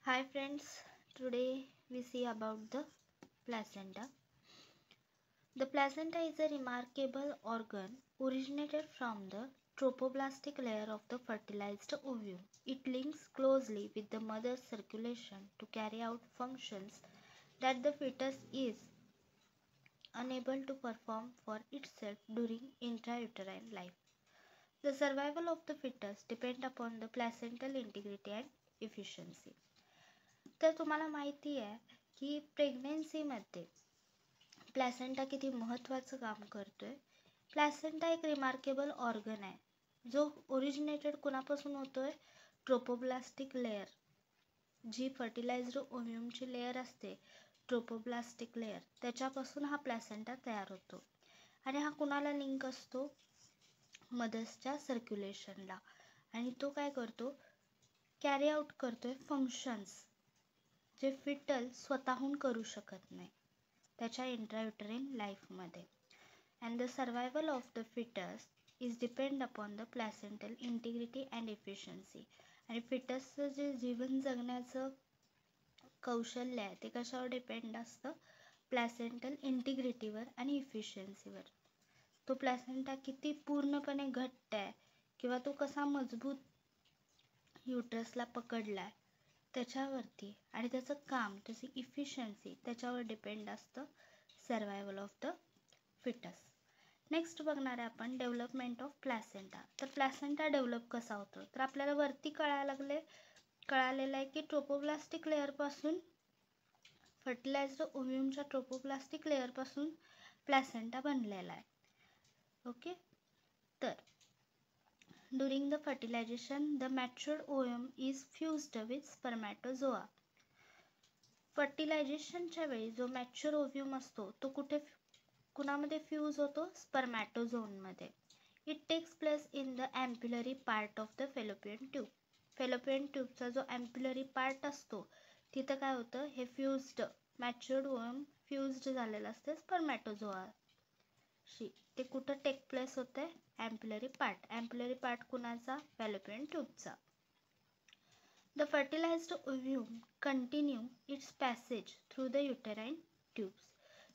Hi friends, today we see about the placenta. The placenta is a remarkable organ originated from the tropoblastic layer of the fertilized ovum. It links closely with the mother's circulation to carry out functions that the fetus is unable to perform for itself during intrauterine life. The survival of the fetus depends upon the placental integrity and efficiency. तर तुम्हाला माहिती आहे की प्रेग्नेन्सीमध्ये placenta किती महत्त्वाचं काम करतोय. Placenta एक रिमार्केबल ऑर्गन आहे जो ओरिजिनेटेड कुणापासून होतोय, ट्रोपोब्लास्टिक लेयर, जी फर्टिलाइज्ड ओव्ह्यूमची लेयर असते, ट्रोपोब्लास्टिक लेयर, त्याच्यापासून हा प्लॅसेंटा तयार होतो. आणि हा कुणाला लिंक असतो, मदर्सच्या सर्क्युलेशनला. आणि तो काय करतो, कॅरी आउट करतोय फंक्शन्स जे फिटल स्वतःहून करू शकत नाही त्याच्या इंट्रायुटरीन लाईफमध्ये. And the survival of the foetus is depend upon the placental integrity and efficiency. आणि फिटसचं जे जीवन जगण्याचं कौशल्य आहे ते कशावर डिपेंड असतं, प्लॅसेंटल इंटिग्रिटीवर आणि इफिशियन्सीवर. तो प्लॅसेंटा किती पूर्णपणे घट्ट आहे किंवा तो कसा मजबूत युट्रसला पकडला आहे त्याच्यावरती, आणि त्याचं काम, त्याची इफिशियन्सी त्याच्यावर डिपेंड असतं survival of the fetus. Next बघणार आहे आपण डेव्हलपमेंट ऑफ प्लॅसेंटा. तर प्लॅसेंटा डेव्हलप कसा होतो, तर आपल्याला वरती कळालेलं आहे की ट्रोपोब्लास्टिक लेअरपासून, फर्टिलाइज्ड ओव्ह्यूमच्या ट्रोपोब्लास्टिक लेअरपासून प्लॅसेंटा बनलेला आहे. ओके, तर during the fertilization the matured ovum is fused with spermatozoa. फर्टिलायझेशनच्या वेळी जो मॅच्युअर ओव्ह्यूम असतो तो कुणामध्ये फ्यूज होतो, स्पर्मॅटोझोनमध्ये. It takes place in the ampullary part of the fallopian tube. Fallopian ट्यूबचा जो ॲम्प्युलरी पार्ट असतो तिथं काय होतं, हे फ्यूज्ड मॅच्युअर्ड ओव्ह्यूम फ्यूज्ड झालेलं असतं स्पर्मॅटोझोआशी. ते कुठं टेक प्लेस होते, ॲम्प्युलरी पार्ट. ॲम्प्युलरी पार्ट कुणाचा, फॅलोपियन ट्यूबचा. The fertilised ovum continue its passage through the uterine tubes.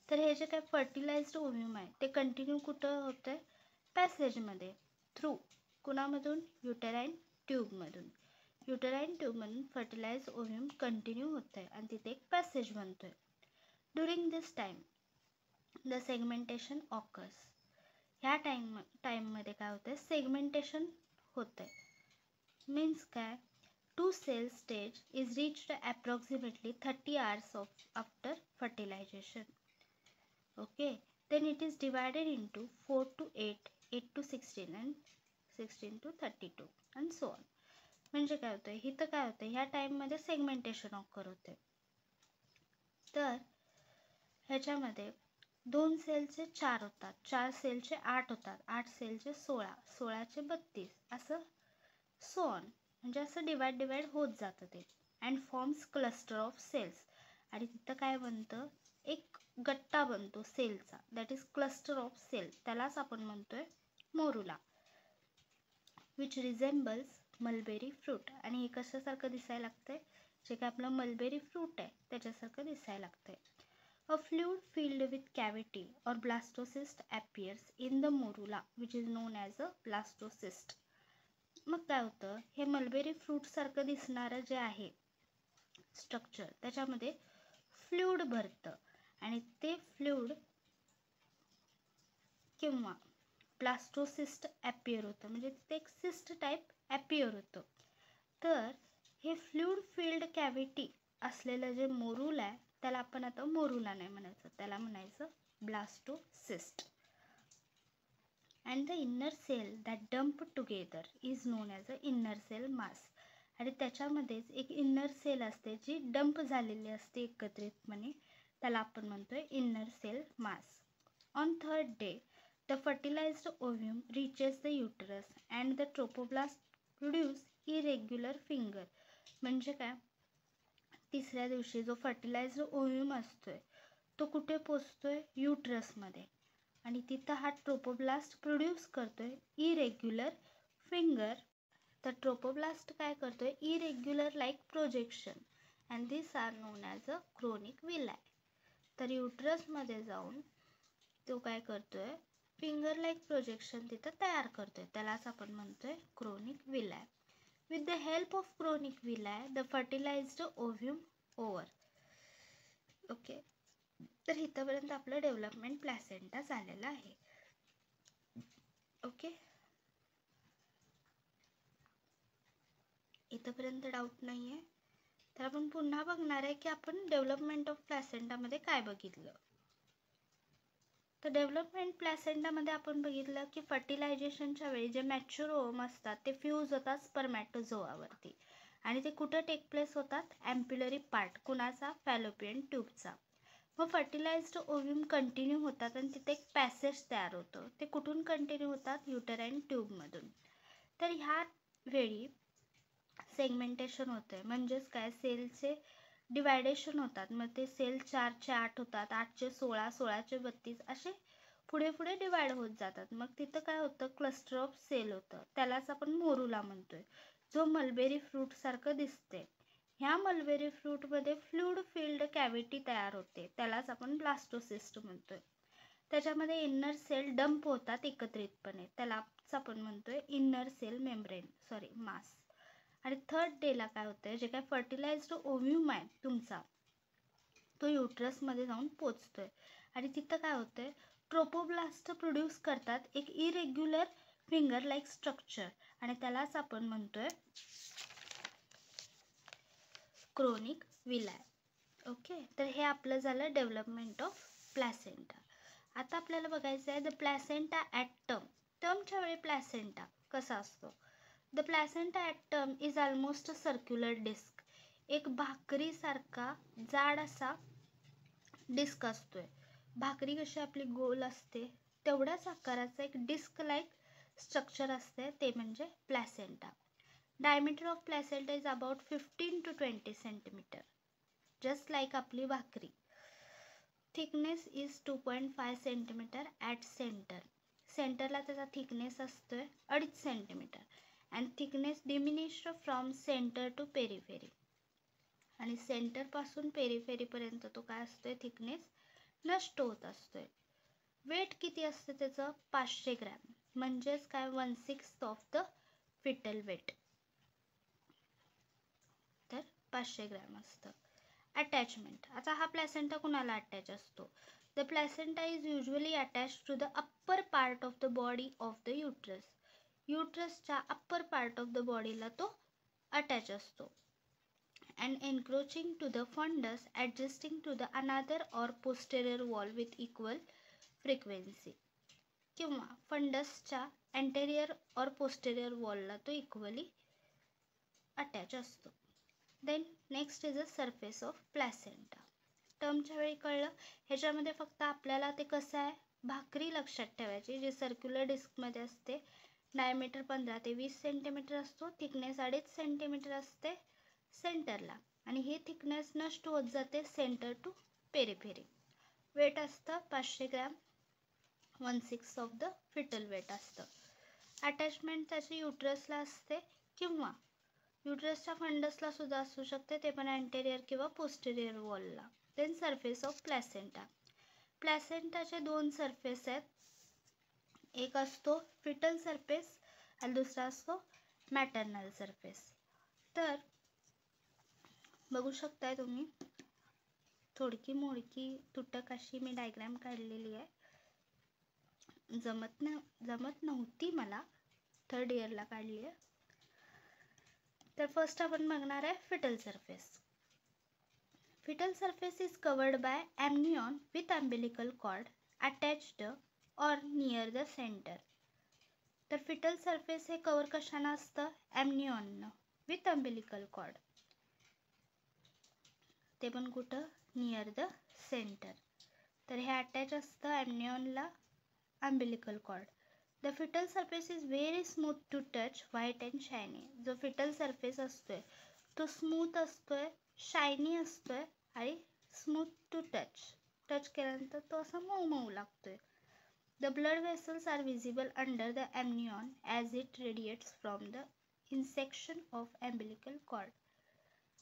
तर हे जे काय फर्टिलाइज्ड ओव्ह्यूम आहे ते कंटिन्यू कुठं होतं आहे, पॅसेजमध्ये, थ्रू कुणामधून, युटेराईन ट्यूबमधून. युटेराईन ट्यूबमधून फर्टिलाइज्ड ओव्ह्यूम कंटिन्यू होतं आहे आणि तिथे एक पॅसेज बनतो आहे. During this time the segmentation occurs. ह्या टाईममध्ये काय होतं, सेगमेंटेशन होतं आहे. मीन्स काय, two cell stage is reached approximately 30 hours after fertilization. Okay, then it is divided into 4 to 8, 8 to 16 and 16 to 32 and so on. म्हणजे काय होतं, इथं काय होतं, ह्या टाईममध्ये सेगमेंटेशन ऑकर होते. तर ह्याच्यामध्ये 2 सेलचे 4 होतात, 4 सेलचे 8 होतात, 8 सेलचे 16, 16चे 32, असं सोन, म्हणजे असं डिवाइड होत जातं ते. And forms cluster of cells. आणि तिथं काय बनतं, एक गट्टा बनतो सेलचा, that is cluster of cell. त्यालाच आपण म्हणतोय morula, which resembles mulberry fruit. आणि हे कशासारखं दिसायला लागतंय, जे काय आपलं मलबेरी फ्रूट आहे त्याच्यासारखं दिसायला लागतंय. A fluid filled with cavity or blastocyst appears in the morula, which is known as a blastocyst. मग काय होतं, हे मलबेरी फ्रूट सारखं दिसणारं जे आहे स्ट्रक्चर, त्याच्यामध्ये फ्लुइड भरतं आणि ते फ्लुइड किंवा ब्लास्टोसिस्ट ॲपियर होतं, म्हणजे तिथे एक सिस्ट टाईप ॲपियर होतं. तर हे फ्लुइड फिल्ड कॅव्हिटी असलेलं जे मोरुला आहे त्याला आपण आता मोरुला नाही म्हणायचं, त्याला म्हणायचं blastocyst. And the inner cell that dump together is known as a inner cell mass. आणि त्याच्यामध्येच एक इन्नर सेल असते जी डम्प झालेली असते एकत्रितपणे, त्याला आपण म्हणतोय inner cell mass. On third day the fertilised ovum reaches the uterus and the trophoblast produce irregular finger. म्हणजे काय, तिसऱ्या दिवशी जो फर्टिलाइज्ड ओव्ह्यूम असतोय तो कुठे पोचतोय, युट्रसमध्ये. आणि तिथं हा ट्रोपोब्लास्ट प्रोड्यूस करतोय इरेग्युलर फिंगर. तर ट्रोपोब्लास्ट काय करतोय, irregular like projection. and these are known as a chronic villi. तर युटरसमध्ये जाऊन तो काय करतोय, फिंगर लाईक प्रोजेक्शन तिथं तयार करतोय, त्यालाच आपण म्हणतोय chorionic villi. With the help of chorionic villi the fertilised ovum over. Okay, तर इथंपर्यंत आपलं डेव्हलपमेंट प्लॅसेंटा झालेलं आहे. ओके, इथंपर्यंत डाऊट नाही आहे. तर आपण पुन्हा बघणार आहे की आपण डेव्हलपमेंट ऑफ प्लॅसेंटामध्ये काय बघितलं. तर डेव्हलपमेंट प्लॅसेंटामध्ये आपण बघितलं की फर्टिलायझेशनच्या वेळी जे मॅच्युअर ओव्हम असतात ते फ्यूज होतात स्पर्मॅटोझोआवरती, आणि ते कुठं टेक प्लेस होतात, ॲम्प्युलरी पार्ट कुणाचा, फॅलोपियन ट्यूबचा. मग फर्टिलाइज्ड ओव्ह्यूम कंटिन्यू होतात आणि तिथे एक पॅसेज तयार होतं. ते कुठून कंटिन्यू होतात, युटराईन ट्यूबमधून. तर ह्या वेळी सेगमेंटेशन होतंय, म्हणजेच काय, सेलचे डिवायडेशन होतात. मग ते सेल 4चे 8 होतात, 8चे 16, 16चे 32 असे पुढे पुढे डिवाइड होत जातात. मग तिथं काय होतं, क्लस्टर ऑफ सेल होतं, त्यालाच आपण मोरुला म्हणतोय, जो मलबेरी फ्रूट सारखं दिसते. ह्या मलबेरी फ्रूटमध्ये फ्लूइड फिल्ड कॅव्हिटी तयार होते, त्यालाच आपण ब्लास्टोसिस्ट म्हणतोय. त्याच्यामध्ये इन्नर सेल डंप होतात एकत्रितपणे, त्यालाच आपण म्हणतोय इन्नर सेल मास. आणि थर्ड डेला काय होतंय, जे काय फर्टिलाइज्ड ओव्ह्यूम आहे तुमचा, तो युटरसमध्ये जाऊन पोचतोय आणि तिथं काय होतंय, ट्रोपोब्लास्ट प्रोड्यूस करतात एक इरेग्युलर फिंगर लाईक स्ट्रक्चर, आणि त्यालाच आपण म्हणतोय क्रोनिक विलाय. ओके, तर हे आपलं झालं डेव्हलपमेंट ऑफ प्लॅसेंटा. आता आपल्याला बघायचं आहे द प्लॅसेंटा ॲट टर्मच्या वेळी प्लॅसेंटा कसा असतो. The placenta at term is almost circular disc. एक भाकरीसारखा जाड असा डिस्क असतोय. भाकरी कशी आपली गोल असते तेवढ्याच आकाराचं एक डिस्क लाईक स्ट्रक्चर असते, ते म्हणजे placenta. Diameter of placenta is about 15 to 20 centimetre, just like आपली भाकरी. Thickness is 2.5 centimetre at centre. सेंटरला त्याचा थिकनेस असतोय 2.5 centimetre, and thickness diminished from centre to periphery. आणि सेंटरपासून पेरिफेरीपर्यंत तो काय असतोय, थिकनेस नष्ट होत असतोय. वेट किती असतं त्याचं, 500 ग्रॅम, म्हणजेच काय, 1/6 ऑफ द फिटल वेट. तर 500 ग्रॅम असतं. अटॅचमेंट, आता हा प्लॅसेंटा कुणाला अटॅच असतो. The placenta is usually attach to the upper part of the body of the uterus. युटरसच्या अप्पर पार्ट ऑफ द बॉडीला तो अटॅच असतो. and encroaching to the fundus adjusting to the another or posterior wall with equal frequency. किंवा फंडसच्या anterior or posterior wallला तो equally attach असतो. Then next is the surface of placenta. टर्मच्या वेळी कळलं. ह्याच्यामध्ये फक्त आपल्याला ते कसं आहे, भाकरी लक्षात ठेवायची जी सर्क्युलर डिस्कमध्ये असते. डायमीटर 15 ते 20 सेंटीमीटर असतो, थिकनेस 2.5 सेंटीमीटर असते सेंटरला, आणि हे थिकनेस नष्ट होत जाते सेंटर टू पेरिफेरी. वेट असतं 500 gram, 1/6 of the fetal weight असतं. अटॅचमेंट त्याची युटरसला असते किंवा युटरसच्या फंडसला सुद्धा असू शकते, ते पण अँटेरियर किंवा पोस्टेरियर वॉलला. Then surface of placenta. प्लॅसेंटाचे 2 सरफेस आहेत, एक असतो फिटल सरफेस आणि दुसरा असतो मॅटर्नल सरफेस. तर बघू शकताय तुम्ही, थोडकी मोडकी तुटक अशी मी डायग्राम काढलेली आहे. जमत नव्हती मला, 3rd इयरला काढली आहे. तर फर्स्ट आपण बघणार आहे foetal surface. Foetal surface is covered by amnion with umbilical cord attached or near the centre. तर फिटल सरफेस हे कवर कशानं असतं, एम्नियॉननं विथ अम्बिलिकल कॉर्ड, ते पण कुठं, नियर द सेंटर. तर हे अटॅच असतं एम्नियॉनला umbilical cord. The foetal surface is very smooth to touch, white and shiny. जो फिटल सरफेस असतोय तो स्मूथ असतोय, शायनी असतोय आणि स्मूथ टू टच केल्यानंतर तो असा मऊ मऊ लागतोय. The blood vessels are visible under the amnion as it radiates from the insertion of umbilical cord.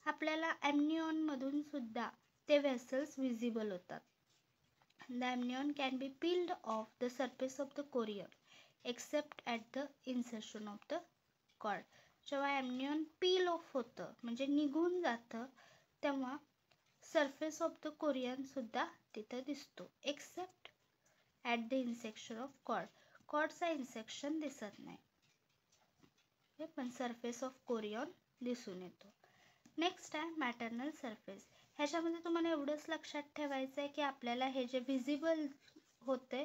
आपल्याला ॲम्निऑनमधून सुद्धा ते व्हेसल्स विजिबल होतात. The amnion can be peeled off the surface of the chorion except at the insertion of the cord. जेव्हा ॲम्निऑन peel of होतं म्हणजे निघून जातं तेव्हा सरफेस ऑफ द कोरियन सुद्धा तिथं दिसतो except at the insertion of cord. कॉर्डचा इन्सेक्शन दिसत नाही पण सरफेस ऑफ कोरियन दिसून येतो. नेक्स्ट आहे मॅटर्नल सरफेस. ह्याच्यामध्ये तुम्हाला एवढंच लक्षात ठेवायचं आहे की आपल्याला हे जे व्हिजिबल होते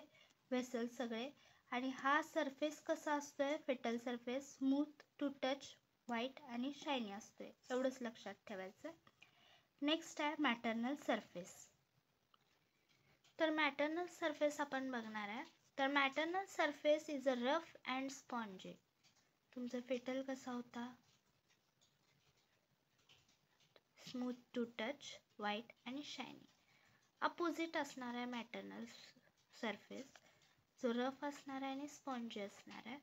व्हेसल सगळे आणि हा सरफेस कसा असतोय fetal surface smooth to touch white आणि शायनी असतोय एवढंच लक्षात ठेवायचं. नेक्स्ट आहे मॅटर्नल सरफेस. तर मॅटर्नल सरफेस आपण बघणार आहे. तर maternal surface is a rough and spongy. तुमचा फेटल कसा होता स्मूथ टू टच व्हाईट आणि शायनी. अपोजिट असणार आहे मॅटर्नल सरफेस जो रफ असणार आहे आणि स्पॉन्जी असणार आहे.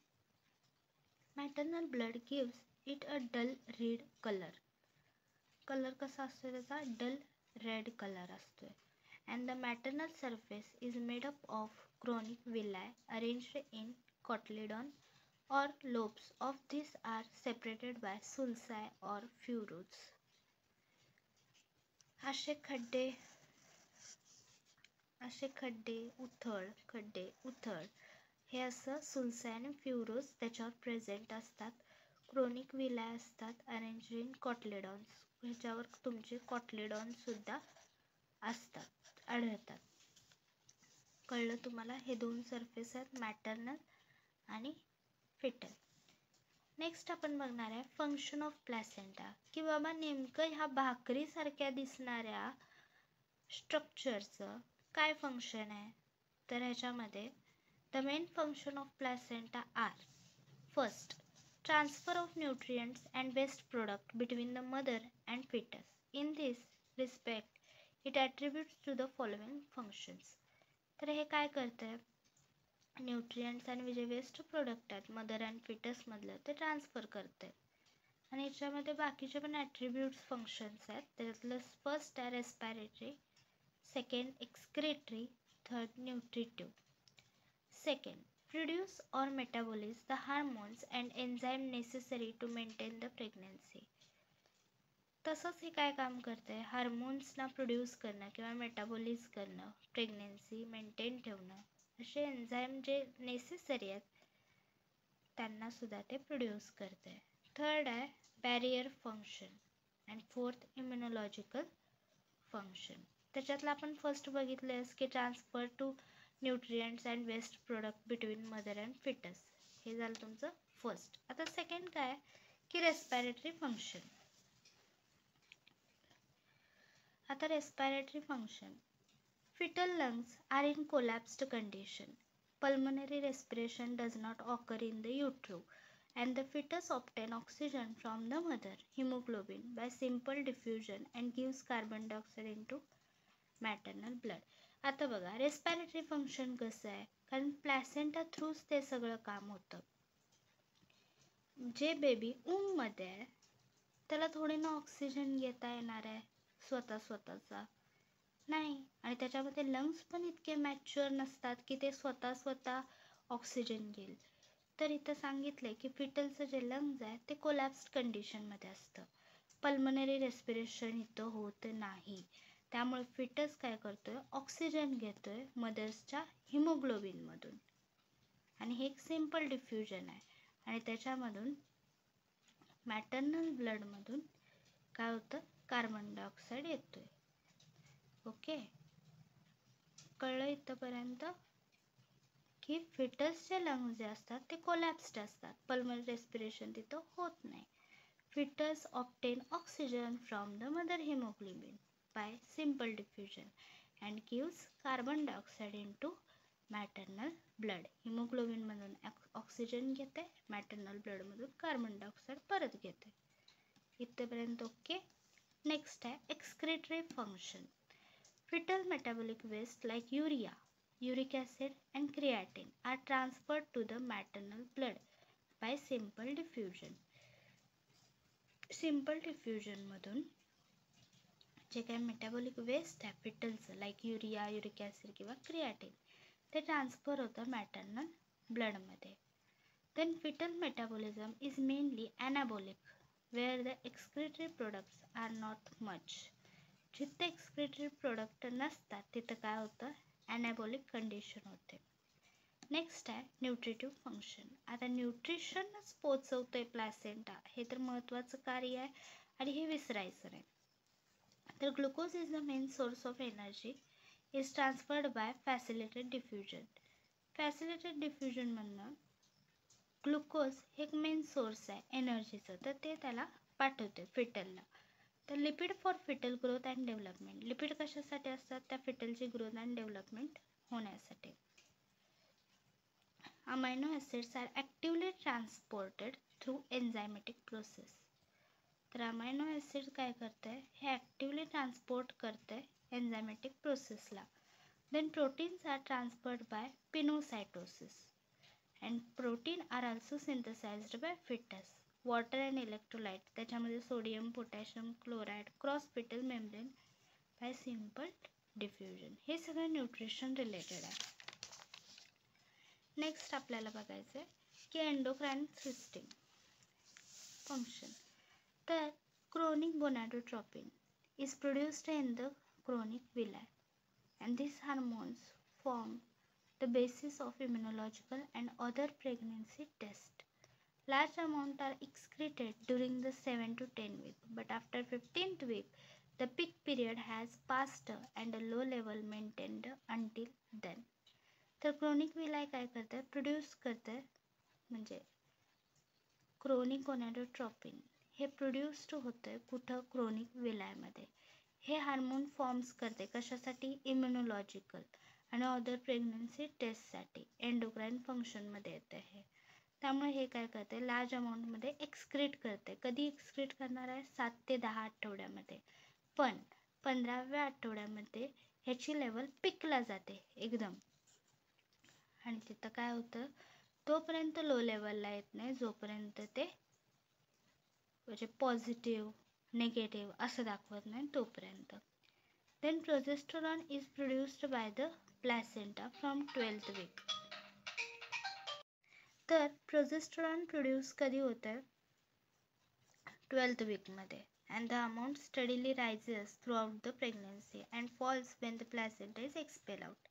Maternal blood gives it a dull red colour. Colour कसा असतो त्याचा डल रेड कलर असतोय. And the maternal surface is made up of chorionic villi arranged in cotyledon or lobes of these are separated by sulci or furrows. असे खड्डे उथळ हे असं सुल्साय आणि फ्युरोज त्याच्यावर प्रेझेंट असतात. क्रोनिक विलाय असतात अरेंज इन कॉटलेडॉन्स. ह्याच्यावर तुमचे कॉटलेडॉन सुद्धा असतात आढळतात. कळलं तुम्हाला हे दोन सरफेस आहेत मॅटर्नल आणि फेटल. नेक्स्ट आपण बघणार आहे फंक्शन ऑफ प्लॅसेंटा की बाबा नेमकं ह्या भाकरीसारख्या दिसणाऱ्या स्ट्रक्चरचं काय फंक्शन आहे. तर ह्याच्यामध्ये the main function of placenta are first transfer of nutrients and waste product between the mother and fetus. In this respect it attributes to the following functions. तर हे काय करतं न्यूट्रिएंट्स आणि जे वेस्ट प्रोडक्ट आहेत मदर अँड फिटसमधलं ते transfer करते. आणि याच्यामध्ये बाकीचे पण ॲट्रिब्यूट्स फंक्शन्स आहेत. त्याच्यातलं फर्स्ट आहे respiratory, second excretory, third nutritive. Second produce or metabolize the hormones and enzyme necessary to maintain the pregnancy. तसंच हे काय काम करते हार्मोन्सना प्रोड्यूस करणं किंवा मेटाबोलाइज करणं प्रेग्नन्सी मेंटेन ठेवणं असे एन्झाईम जे नेसेसरी आहेत त्यांना सुद्धा ते प्रोड्यूस करते. थर्ड आहे barrier function and fourth immunological function. त्याच्यातलं आपण फर्स्ट बघितलं की transfer to nutrients and waste product between mother and fetus. हे झालं तुमचं फर्स्ट. आता सेकंड काय की रेस्पिरेटरी फंक्शन. आता respiratory function fetal lungs are in collapsed condition. Pulmonary respiration does not occur in the utero and the fetus obtain oxygen from the mother hemoglobin by simple diffusion and gives carbon dioxide into maternal blood. आता बघा respiratory function कसं आहे कारण placenta थ्रूच ते सगळं काम होतं. जे बेबी मध्ये आहे त्याला थोडी ना ऑक्सिजन घेता येणार आहे स्वतःचा नाही. आणि त्याच्यामध्ये लंग्स पण इतके मॅच्युअर नसतात की ते स्वतः ऑक्सिजन घेईल. तर इथं सांगितलंय की फिटलचं जे लंग्स आहे ते कोलॅप्स्ड कंडिशनमध्ये असतं. पल्मनरी रेस्पिरेशन इथं होत नाही. त्यामुळे फिटस काय करतोय ऑक्सिजन घेतोय मदर्सच्या हिमोग्लोबिनमधून आणि हे एक सिम्पल डिफ्युजन आहे. आणि त्याच्यामधून मॅटर्नल ब्लडमधून काय होतं कार्बन डायऑक्साईड येतोय. ओके कळलं इथंपर्यंत की फिटसचे लंग्स जे असतात ते कोलॅप्स्ड असतात. पल्मनरी रेस्पिरेशन तिथं होत नाही. Foetus obtain oxygen from the mother haemoglobin by simple diffusion and gives carbon dioxide into maternal blood. हिमोग्लोबिनमधून ऑक्सिजन घेते मॅटर्नल ब्लडमधून कार्बन डायऑक्साईड परत घेते. इथपर्यंत ओके. नेक्स्ट आहे excretory function. Fetal metabolic waste like urea, uric acid and creatine are transferred to the maternal blood by simple diffusion. Simple diffusion मधून जे काही मेटाबॉलिक वेस्ट आहे फिटलचं लाईक युरिया, युरिक ॲसिड किंवा क्रिएटिन ते transfer होतं maternal ब्लडमध्ये. Then foetal metabolism is mainly anabolic where the excretory products are not much. जिथे एक्सक्रिटरी प्रोडक्ट नसतात तिथं काय होतं, ॲनाबॉलिक कंडिशन होते. नेक्स्ट आहे न्यूट्रिटिव्ह फंक्शन. आता न्यूट्रिशनच पोचवतोय प्लॅसेंटा हे तर महत्त्वाचं कार्य आहे आणि हे विसरायचं नाही. तर glucose is the main source of energy is transferred by facilitated diffusion. Facilitated डिफ्युजनमधनं ग्लुकोज हे एक मेन सोर्स आहे एनर्जीचं, तर ते त्याला पाठवते फिटलला. तर lipid for foetal growth and development. Lipid कशासाठी असतात, त्या फिटलची ग्रोथ अँड डेव्हलपमेंट होण्यासाठी. Amino acids are actively transported through enzymatic process. तर अमायनो ॲसिड काय करतं आहे, हे ॲक्टिवली ट्रान्सपोर्ट करतं आहे एन्झायमॅटिक प्रोसेसला. Then proteins are transferred by pinocytosis and protein are also synthesised by foetus. Water and electrolyte त्याच्यामध्ये sodium, potassium, chloride cross foetal membrane by simple diffusion. हे सगळं न्यूट्रिशन रिलेटेड आहे. नेक्स्ट आपल्याला बघायचं आहे की एंडोक्राइन सिस्टीम फंक्शन. तर chronic gonadotropin is produced in the chronic villi and these hormones form the basis of immunological and other pregnancy tests. Large amounts are excreted during the 7 to 10 week, but after 15th week the peak period has passed and a low level maintained until then. तर chronic विलाय काय करते, produce करते, म्हणजे chronic गोनॅडोट्रॉपिन हे produced होतं कुठं, chronic विलायमध्ये. हे hormone forms करते कशासाठी, इम्युनॉलॉजिकल आणि अदर प्रेग्नन्सी टेस्टसाठी. एंडोक्राइन फंक्शनमध्ये येते हे. त्यामुळे हे काय करते, लार्ज अमाऊंटमध्ये एक्सक्रीट करते. कधी एक्सक्रीट करणार आहे, 7 ते 10 आठवड्यामध्ये. पण 15व्या आठवड्यामध्ये ह्याची लेवल पिकला जाते एकदम, आणि तिथं काय होतं, तोपर्यंत लो लेवलला येत नाही जोपर्यंत ते म्हणजे पॉझिटिव्ह निगेटिव्ह असं दाखवत नाही तोपर्यंत. Then progesterone is produced by the placenta from 12th week. तर प्रोजेस्टेरॉन प्रोड्यूस कधी होतं, 12th वीकमध्ये. And the amount steadily rises throughout the pregnancy and falls when the placenta is expel out.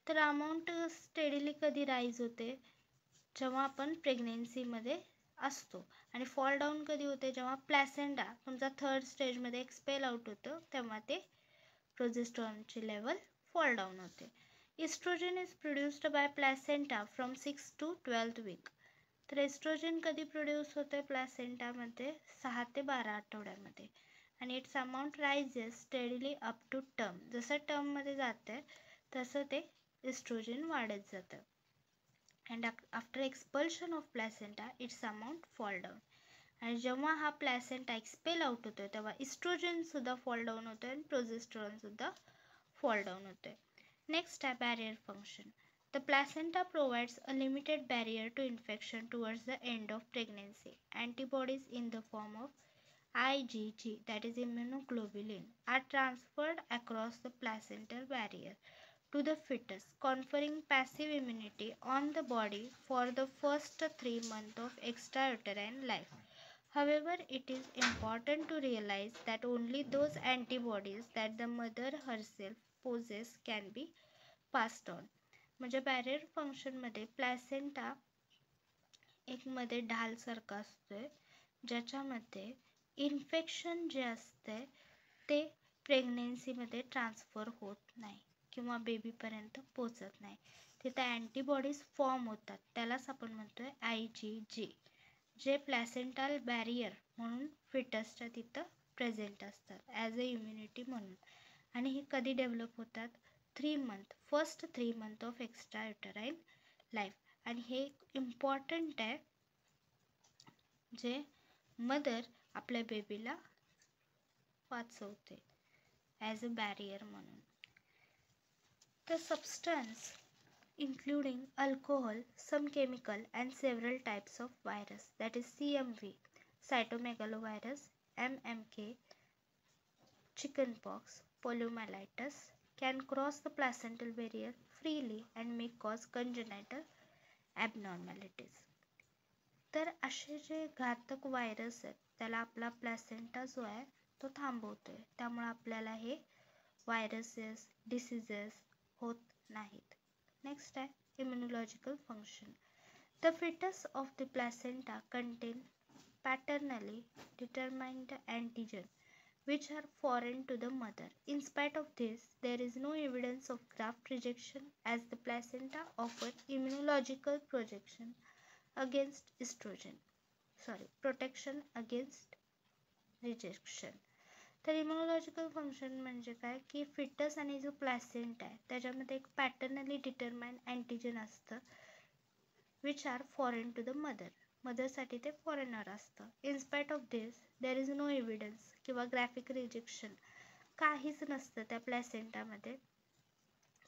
तर amount steadily कधी rise होते, जेव्हा आपण प्रेग्नेन्सीमध्ये असतो, आणि फॉल डाऊन कधी होते, जेव्हा प्लॅसेंटा तुमचा 3rd स्टेजमध्ये एक्सपेल आउट होतं तेव्हा ते प्रोजेस्टेरॉनची लेवल फॉल डाऊन होते. Estrogen is produced by placenta from 6 to 12th week. तर एस्ट्रोजन कधी प्रोड्यूस होते प्लॅसेंटामध्ये, 6 ते 12 आठवड्यामध्ये, आणि its amount rises steadily up to term. जसं टर्ममध्ये जाते तसं ते एस्ट्रोजन वाढत जातं. And after expulsion of placenta its amount fall down. आणि जेव्हा हा प्लॅसेंटा एक्सपेल आउट होतो तेव्हा इस्ट्रोजनसुद्धा फॉल डाऊन होतं आणि प्रोजेस्टेरॉनसुद्धा फॉल डाऊन होतं. नेक्स्ट आहे barrier function. The placenta provides a limited barrier to infection towards the end of pregnancy. Antibodies in the form of IgG, that is immunoglobulin, are transferred across the placental barrier to the fetus, conferring passive immunity on the body for the first 3 months of extrauterine life. However, it is important to realize that only those antibodies that the mother herself possesses can be passed on. म्हणजे barrier फंक्शनमध्ये placenta एक मध्ये ढालसारखा असतोय ज्याच्यामध्ये infection जे असते ते प्रेग्नेन्सीमध्ये transfer होत नाही किंवा बेबीपर्यंत पोचत नाही. तिथे अँटीबॉडीज फॉर्म होतात, त्यालाच आपण म्हणतोय IgG, जे प्लॅसेंटाल बॅरियर म्हणून फिटसच्या तिथं प्रेझेंट असतात ॲज अ इम्युनिटी म्हणून. आणि हे कधी डेव्हलप होतात, 3 month, first 3 month of extra uterine life. आणि हे इम्पॉर्टंट आहे जे मदर आपल्या बेबीला वाचवते ॲज अ बॅरियर म्हणून. The substance including alcohol, some chemical and several types of virus, that is CMV, cytomegalovirus, MMK, chickenpox, poliomyelitis can cross the placental barrier freely and may cause congenital abnormalities. तर असे जे घातक virus आहेत त्याला आपला placenta जो आहे तो थांबवतोय, त्यामुळे आपल्याला हे व्हायरसेस डिसीजेस होत नाहीत. नेक्स्ट आहे immunological function. The fetus of the placenta contain paternally determined antigen which are foreign to the mother. In spite of this, there is no evidence of graft rejection as the placenta offer immunological protection against rejection. तर immunological function म्हणजे काय की foetus आणि जो placenta आहे त्याच्यामध्ये एक paternally determined antigen असतं which are foreign to the मदरसाठी ते फॉरेनर असतं. In spite of this there is no evidence किंवा ग्राफिक रिजेक्शन काहीच नसतं त्या प्लॅसेंटामध्ये,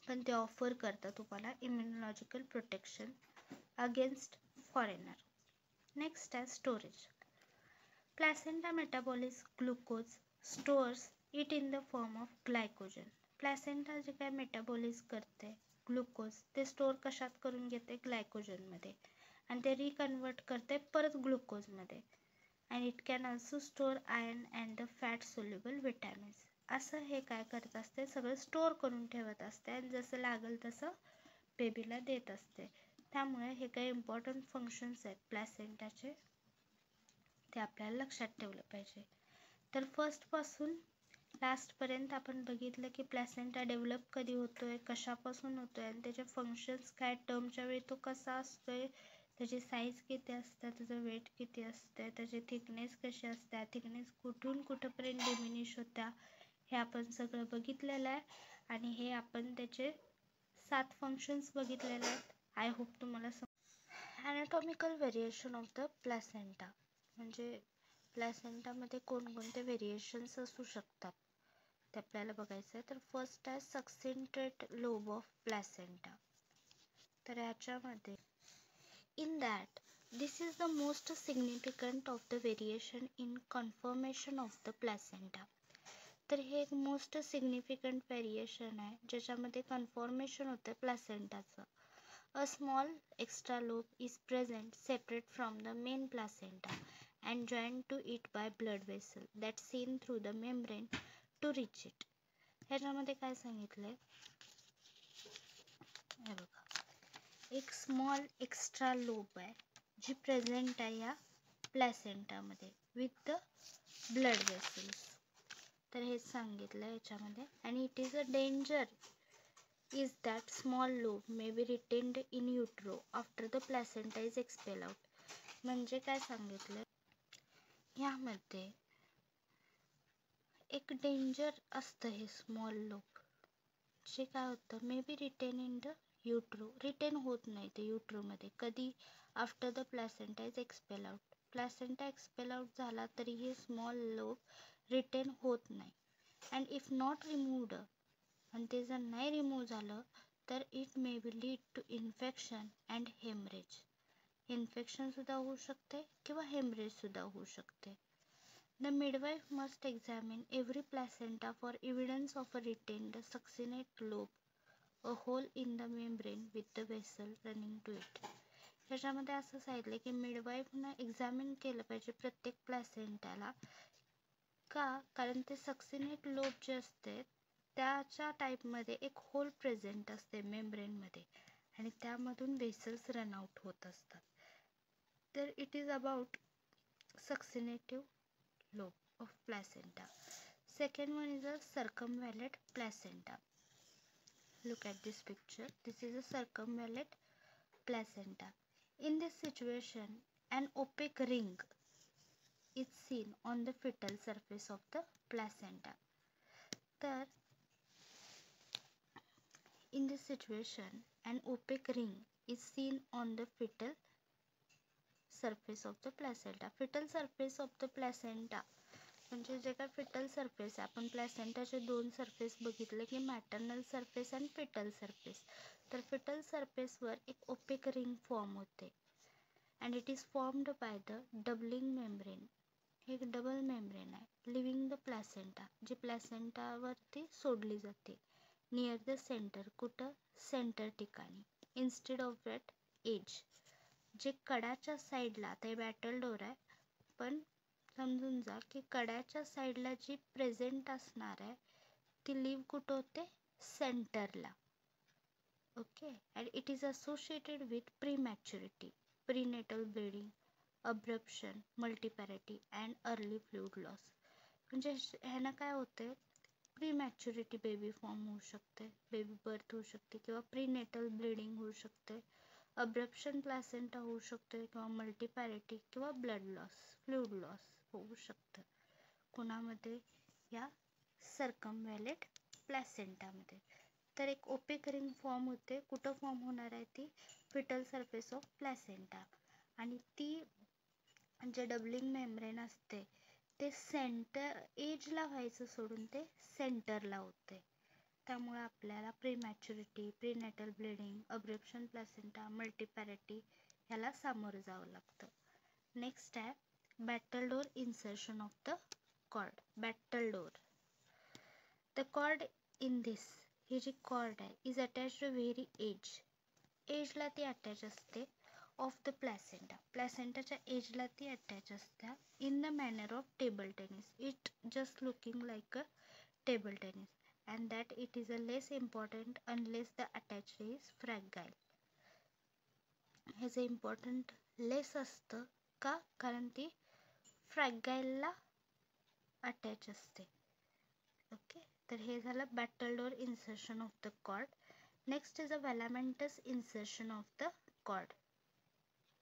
पण ते ऑफर करतं तुम्हाला immunological protection against foreigner. Next आहे storage. Placenta metabolise glucose stores it in the form of glycogen. Placenta जे काय मेटाबॉलिझ करते ग्लुकोज ते स्टोअर कशात करून घेते ग्लायकोजनमध्ये आणि ते रिकन्वर्ट करते परत ग्लुकोजमध्ये. And it can also store iron and the fat soluble vitamins. असं हे काय करत असते सगळं स्टोअर करून ठेवत असते आणि जसं लागेल तसं बेबीला देत असते. त्यामुळे हे काही इम्पॉर्टंट फंक्शन्स आहेत प्लॅसेंटाचे ते आपल्याला लक्षात ठेवलं पाहिजे. तर फर्स्टपासून लास्टपर्यंत आपण बघितलं की प्लॅसेंटा डेव्हलप कधी होतोय, कशापासून होतोय आणि त्याचे फंक्शन्स काय, टर्मच्या वेळी तो कसा असतोय, त्याची साईज किती असते, त्याचं वेट किती असते, त्याची थिकनेस कशी असते, थिकनेस कुठून कुठंपर्यंत डिमिनिश होत्या, हे आपण सगळं बघितलेलं आहे. आणि हे आपण त्याचे 7 फंक्शन्स बघितलेले आहेत. आय होप तुम्हाला ॲनाटॉमिकल व्हेरिएशन ऑफ द प्लॅसेंटा म्हणजे प्लॅसेंटामध्ये कोणकोणते व्हेरिएशन्स असू शकतात ते आपल्याला बघायचं आहे. तर फर्स्ट आहे सक्सेंट्रेट लोब ऑफ प्लॅसेंटा. तर ह्याच्यामध्ये in that this is the most significant of the variation in conformation of the placenta. तर हे एक मोस्ट सिग्निफिकंट व्हेरिएशन आहे ज्याच्यामध्ये कन्फॉर्मेशन होतं प्लॅसेंटाचं. A small extra lobe is present separate from the main placenta and joined to it by blood vessel that seen through the membrane to reach it. ह्याच्यामध्ये काय सांगितलंय हे बघा, एक स्मॉल एक्स्ट्रा लोब आहे जी प्रेझेंट आहे या प्लॅसेंटामध्ये विथ द ब्लड वेसल्स. तर हेच सांगितलं याच्यामध्ये. आणि it is a danger is that small lobe may be retained in utero after the placenta is expelled out. म्हणजे काय सांगितलं यामध्ये एक डेंजर असतं हे स्मॉल लोब जे काय होतं may be retain in the uterus, retain होत नाही ते युट्रोमध्ये कधी, after the placenta is expel out. Placenta expel out झाला तरी हे स्मॉल लोब रिटेन होत नाही. अँड इफ नॉट रिमूव्ड आणि ते जर नाही रिमूव्ह झालं तर it may be lead to infection and haemorrhage. इन्फेक्शनसुद्धा होऊ शकते किंवा हेमरेजसुद्धा होऊ शकते. The midwife must examine every placenta for evidence of a retained succenturiate lobe, a hole in the membrane with the vessel running to it. ह्याच्यामध्ये असं सांगितलं की मिडवाईफनं एक्झामिन केलं पाहिजे प्रत्येक प्लॅसेंटाला. का? कारण ते सक्सिनेट लोब जे असते त्याच्या टाईपमध्ये एक होल प्रेझेंट असते मेम्ब्रेनमध्ये आणि त्यामधून वेसल्स रन आउट होत असतात. तर it is about succenturiate lobe of placenta. Second one is a circumvallate placenta. Look at this picture. This is a circumvallate placenta. In this situation, an opaque ring is seen on the fetal surface of the placenta. तर in this situation, an opaque ring is seen on the fetal surface of the placenta. Fetal surface of the placenta म्हणजे जे काय fetal surface आहे, आपण प्लॅसेंटाचे 2 surface बघितले की maternal surface आणि fetal surface. तर fetal surface वर एक opaque ring फॉर्म होते and it is formed by the doubling membrane हे एक डबल मेम्ब्रेन आहे. लिव्हिंग द प्लॅसेंटा, जी प्लॅसेंटावरती सोडली जाते. नियर द सेंटर, कुठं? सेंटर ठिकाणी. इन्स्टेड ऑफ दॅट एज, जे कडाच्या साईडला, ते बॅटल डोर आहे, पण समजून जा की कडाच्या साईडला जी प्रेझेंट असणार आहे ती लिव्ह कुठं होते? सेंटरला. Okay. And it is associated with prematurity, prenatal bleeding, abruption, multiparity and early fluid loss. म्हणजे ह्यानं काय होते? प्रीमॅच्युरिटी बेबी फॉर्म होऊ शकते, बेबी बर्थ होऊ शकते, किंवा प्रीनेटल ब्लिडिंग होऊ शकते, अब्रप्शन प्लॅसेंटा होऊ शकते, किंवा मल्टीपॅरिटी किंवा ब्लड लॉस, फ्लूइड लॉस होऊ शकतं. कोणामध्ये? या सर्कमव्हॅलेट प्लॅसेंटामध्ये. तर एक ओपेक रिंग फॉर्म होते. कुठं फॉर्म होणार आहे ती? Fetal surface of placenta. आणि ती जे डबलिंग मेम्ब्रेन असते ते सेंटर एजला व्हायचं सोडून ते सेंटरला होते. त्यामुळे आपल्याला prematurity, prenatal bleeding, abruption placenta, multiparity ह्याला सामोरं जावं लागतं. नेक्स्ट आहे battledore insertion of the cord. Battledore, the cord in this, ही जी कॉर्ड आहे इज अटॅच टू व्हेरी एजला ती अटॅच असते ऑफ द प्लॅसेंटा. प्लॅसेंटाच्या एजला ती अटॅच असते. In the manner of table tennis, it just looking like a table tennis, and that it is a less important unless the attached is fragile. ह्याचं important लेस असतं का? कारण ती फ्रॅगाईलला attach असते. Okay. तर हे झालं battledore insertion of the cord. Next is a velamentous insertion of the cord.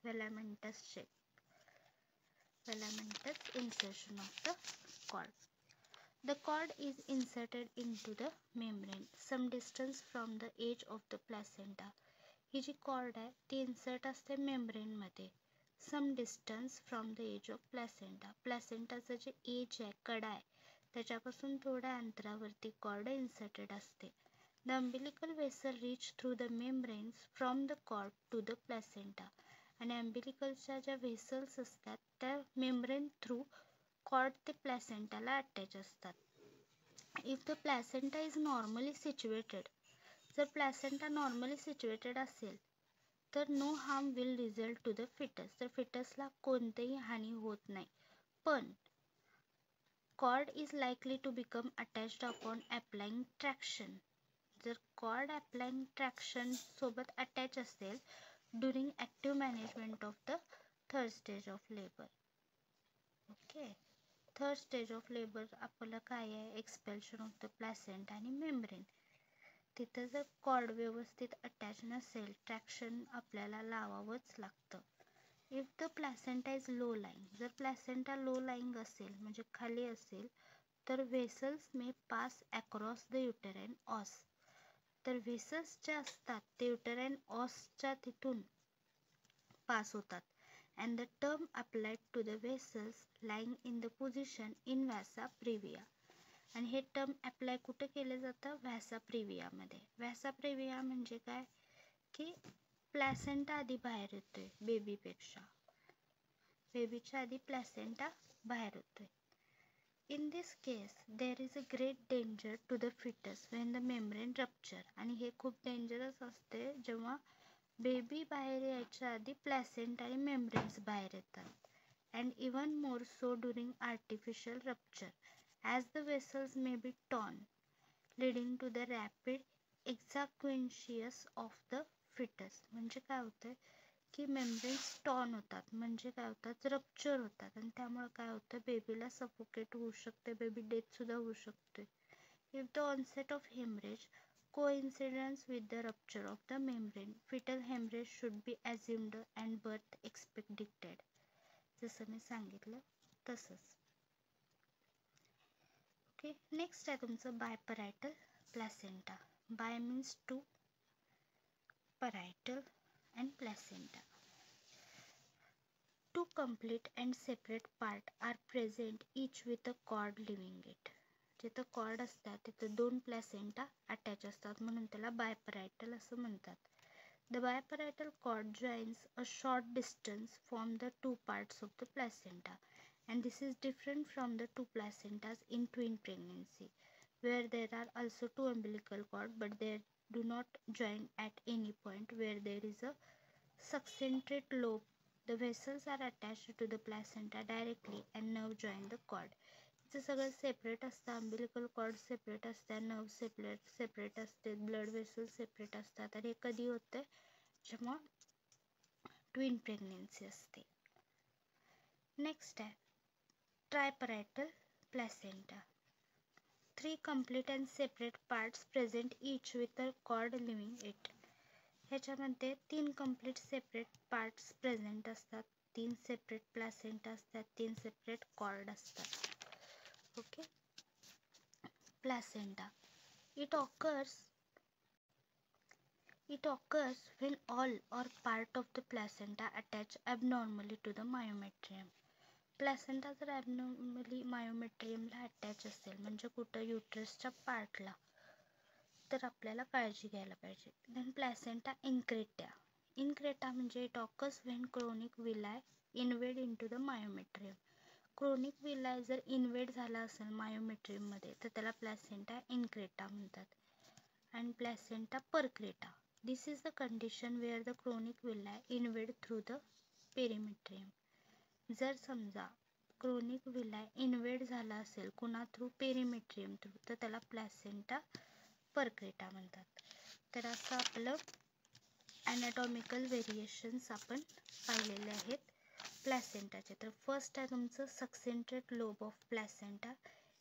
Velamentous shape, velamentous insertion of the cord. The cord is inserted into the membrane some distance from the edge of the placenta. ही जी cord आहे ती insert असते मेम्ब्रेनमध्ये some distance from the edge of placenta. प्लॅसेंटाचं जे edge आहे, कडा आहे, त्याच्यापासून थोड्या अंतरावरती कॉर्ड इन्सर्टेड असते. The umbilical vessel reach through the membranes from the cord to the placenta. आणि अम्बिलिकलच्या ज्या व्हेसल्स असतात त्या मेम्ब्रेन थ्रू कॉर्ड ते प्लॅसेंटाला अटॅच असतात. If the placenta is normally situated, जर प्लॅसेंटा नॉर्मली सिच्युएटेड असेल तर no harm will result to the fetus, तर फिटसला कोणतीही हानी होत नाही. पण cord is likely to become attached upon applying traction, जर कॉर्ड अप्लाइंग ट्रॅक्शन सोबत अटॅच असेल during active management of the third stage of labour. Okay. Third stage of labour आपलं काय आहे? एक्सपेल्शन ऑफ द प्लॅसेंटा आणि membrane. तिथं जर cord व्यवस्थित अटॅच नसेल, ट्रॅक्शन आपल्याला लावावंच लागतं. If the placenta is low lying, जर प्लॅसेंटा लो लाईंग असेल म्हणजे खाली असेल तर vessels may pass across the uterine os. तर व्हेसल्स जे असतात ते युटेराइन ऑसच्या तिथून पास होतात. And the term applied to the vessels lying in the position in vasa previa. आणि हे टर्म अप्लाय कुठे केलं जातं? व्हॅसा प्रिवियामध्ये. व्हॅसा प्रिविया म्हणजे काय? की प्लॅसेंटा आधी बाहेर येतोय बेबीपेक्षा, बेबीच्या आधी प्लॅसेंटा बाहेर येतोय. In this case there is a great danger to the fetus when the membrane rupture. आणि हे खूप डेंजरस असते जेव्हा बेबी बाहेर यायच्या आधी प्लॅसेंटा आणि मेम्ब्रेन्स बाहेर येतात. And even more so during artificial rupture as the vessels may be torn leading to the rapid exsanguination of the fetus. म्हणजे काय होतं की मेम्ब्रेन्स टॉर्न होतात, म्हणजे काय होतात? रप्चर होतात, आणि त्यामुळे काय होतं? बेबीला सफोकेट होऊ शकते, बेबी डेथसुद्धा होऊ शकते. If the onset of haemorrhage coincidence with the rupture of the membrane, fetal hemorrhage should be assumed and birth expected. जसं मी सांगितलं तसंच. ओके. नेक्स्ट आहे तुमचं biparietal placenta. Bi means two, parietal and placenta. Two complete and separate parts are present, each with a cord leaving it. जिथं cord असतात तिथं दोन placenta attach असतात म्हणून त्याला बायपरायटल असं म्हणतात. The biparietal cord joins a short distance from the two parts of the placenta and this is different from the two placentas in twin pregnancy, where there are also two umbilical cord but they do not join at any point where there is a succentrate lobe. The vessels are attached to the placenta directly and nerve join the cord. इथे सगळं separate असतं, umbilical cord separate असते, nerve separate असते, blood vessel separate असतात. आणि हे कधी होते जेव्हा ट्विन प्रेग्नेन्सी असते. नेक्स्ट आहे ट्रायपॅरेटल placenta. 3 complete and separate parts present each with a cord leaving it. ह्याच्यामध्ये 3 complete separate parts present असतात, 3 separate placenta असतात, 3 separate cord असतात. Okay, placenta. It occurs when all or part of the placenta attach abnormally to the myometrium. Placenta जर ॲबनॉर्मली मायोमेट्रियमला attach असेल, म्हणजे कुठं युट्रसच्या पार्टला, तर आपल्याला काळजी घ्यायला पाहिजे. देन प्लॅसेंटा इनक्रेटा म्हणजे it occurs when chronic villi invade into the myometrium. Chronic villi जर इन्वेड झाला असेल मायोमेट्रियममध्ये तर त्याला प्लॅसेंटा इनक्रेटा म्हणतात. And placenta percreta, this is the condition where the chronic villi invade through the perimetrium. जर समजा chronic villi invade झाला असेल कुणा थ्रू, पेरिमेट्रियम थ्रू, तर त्याला प्लॅसेंटा परक्रेटा म्हणतात. तर असं आपलं ॲनाटॉमिकल व्हेरिएशन्स आपण पाहिलेले आहेत प्लॅसेंटाचे. तर फर्स्ट आहे तुमचं सक्सेंट्रेट लोब ऑफ प्लॅसेंटा.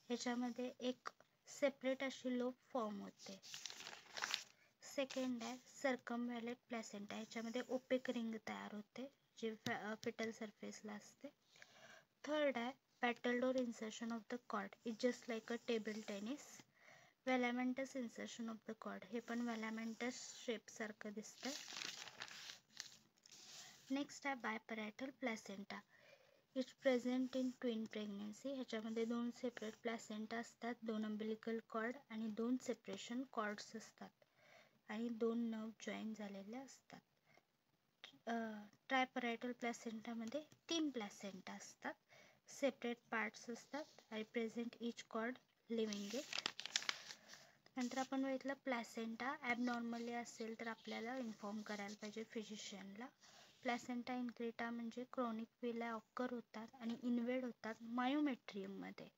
ह्याच्यामध्ये एक सेपरेट अशी लोब फॉर्म होते. सेकंड आहे सर्कमव्हॅलेट प्लॅसेंटा. ह्याच्यामध्ये ओपेक रिंग तयार होते जे फिटल सरफेसला असते. थर्ड आहे battledore insertion of the cord, is just like a table tennis. Velamentous insertion of the cord, हे पण व्हॅलॅमेंटस शेपसारखं दिसतं. नेक्स्ट आहे biparietal placenta. It's present in twin pregnancy. ह्याच्यामध्ये 2 सेपरेट प्लॅसेंटा असतात, 2 अम्बिलिकल कॉर्ड आणि 2 सेपरेशन कॉर्ड्स असतात आणि 2 नर्व जॉईन झालेले असतात. ट्रायपॅरेटल प्लॅसेंटामध्ये 3 प्लॅसेंटा असतात, सेपरेट पार्ट्स असतात आणि present each cord leaving it. नंतर आपण बघितलं प्लॅसेंटा ॲबनॉर्मली असेल तर आपल्याला इन्फॉर्म करायला पाहिजे फिजिशियनला. प्लॅसेंटा इनक्रेटा म्हणजे क्रोनिक विलाय ऑकर होतात आणि इन्वेड होतात मायोमेट्रियममध्ये,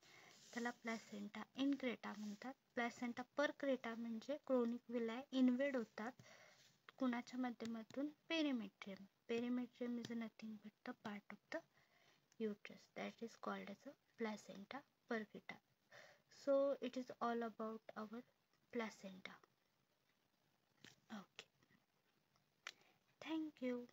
त्याला प्लॅसेंटा इनक्रेटा म्हणतात. प्लॅसेंटा परक्रेटा म्हणजे क्रोनिक विलाय इन्वेड होतात कुणाच्या माध्यमातून, perimetrium. Perimetrium is nothing but the part of the uterus that is called as a placenta percreta. So it is all about our placenta. Okay, thank you.